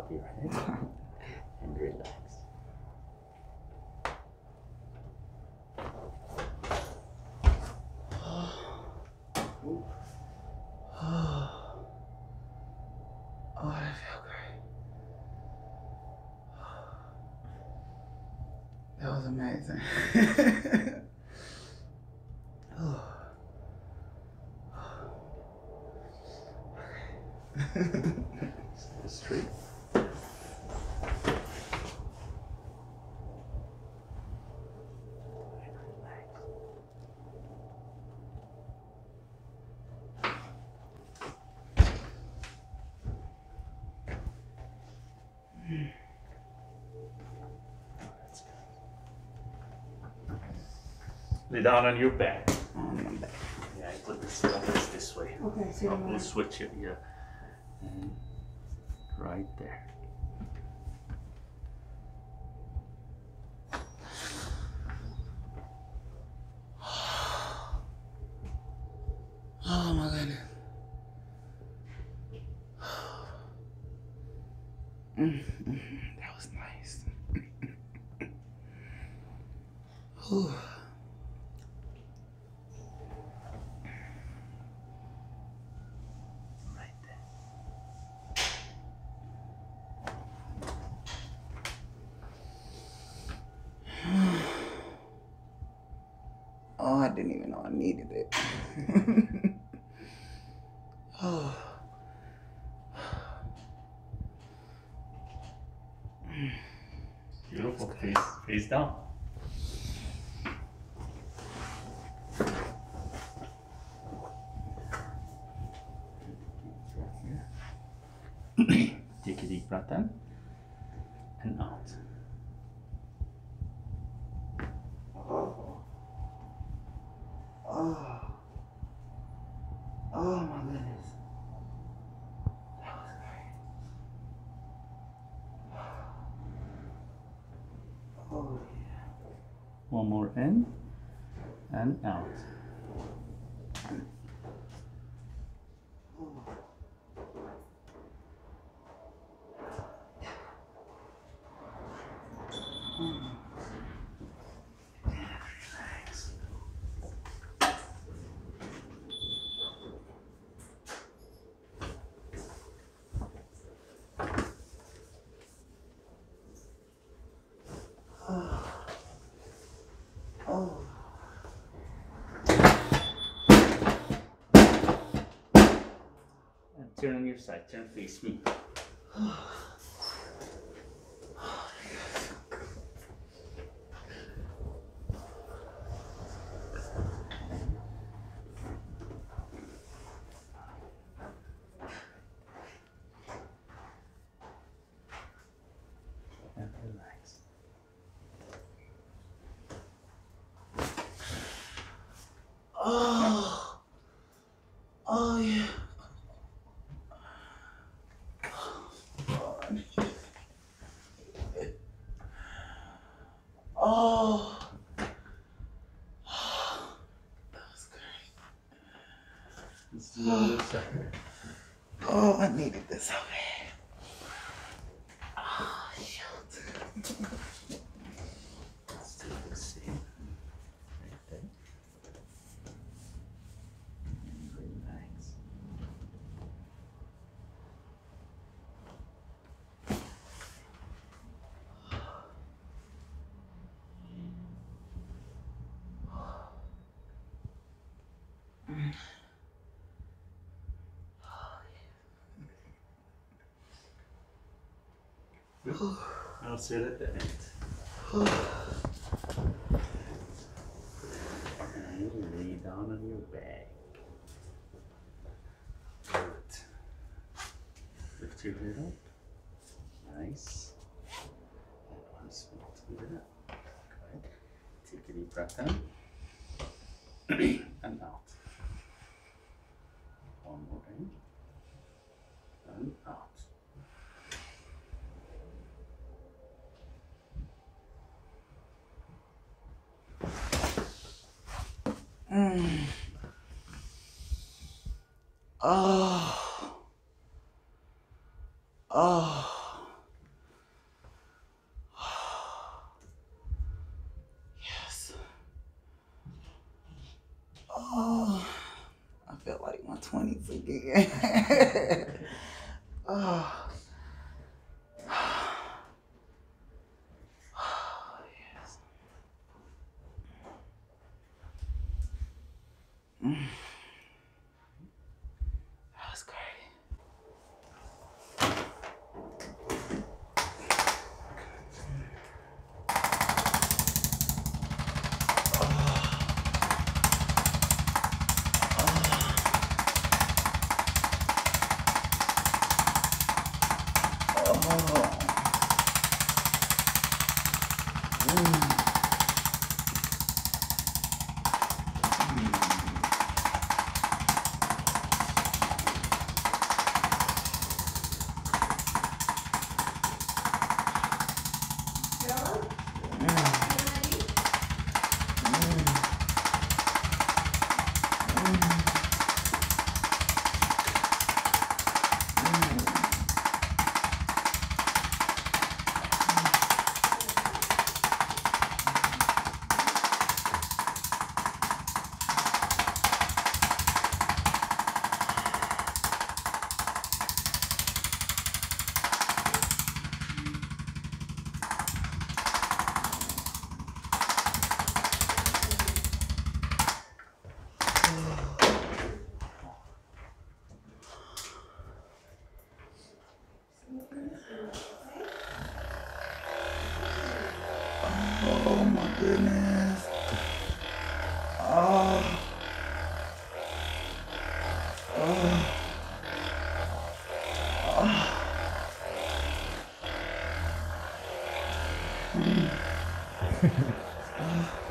drop your head and relax. Oh, I feel great. That was amazing. Stay straight. Lay down on your back. On my back. Yeah, I put this this way. Okay, so We'll switch it, yeah. And right there. Oh my goodness. That was nice. Whew. Right there. Oh, I didn't even know I needed it. Oh. Beautiful. Face down. Take a deep breath in and out. Oh my goodness. That was great. Oh yeah. One more in and out. Relax. Oh. And turn on your side. Turn face me. And relax. Oh. Oh yeah. Oh. That was great. Let's do the other side. Oh, I needed this so bad. Oh, shoot. Let's do the same. Right there. And relax. Good. I'll sit at the end. And lay down on your back. Good. Lift your head up. Nice. And once more to it up. Good. Take a deep breath in. And out. One more in. And out. Oh. Oh. Oh. Oh, yes. That was great. Oh my goodness. Oh. Oh. Oh.